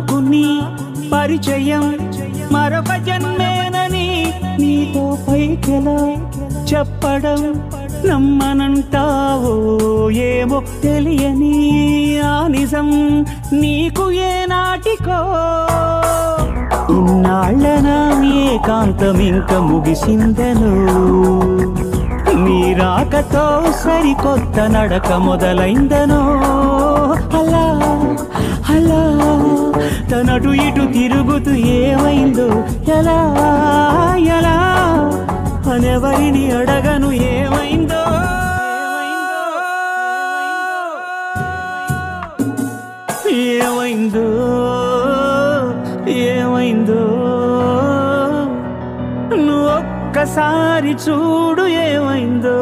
నాకు నీ పరిచయం మరొక జన్మేనని నీతో పైకెలా చెప్పడం నమ్మనంటావో ఏమో తెలియని ఆ నిజం నీకు ఏనాటికో ఇన్నాళ్ళనా ఏకాంతం ఇంక ముగిసిందను నీ రాకతో సరికొత్త నడక మొదలైందనో అలా అలా తనటు ఇటు తిరుగుతూ ఏమైందో ఎలా ఎలా అనెవరిని అడగను ఏమైందో ఏమైందో ఏమైందో నువ్వు ఒక్కసారి చూడు ఏమైందో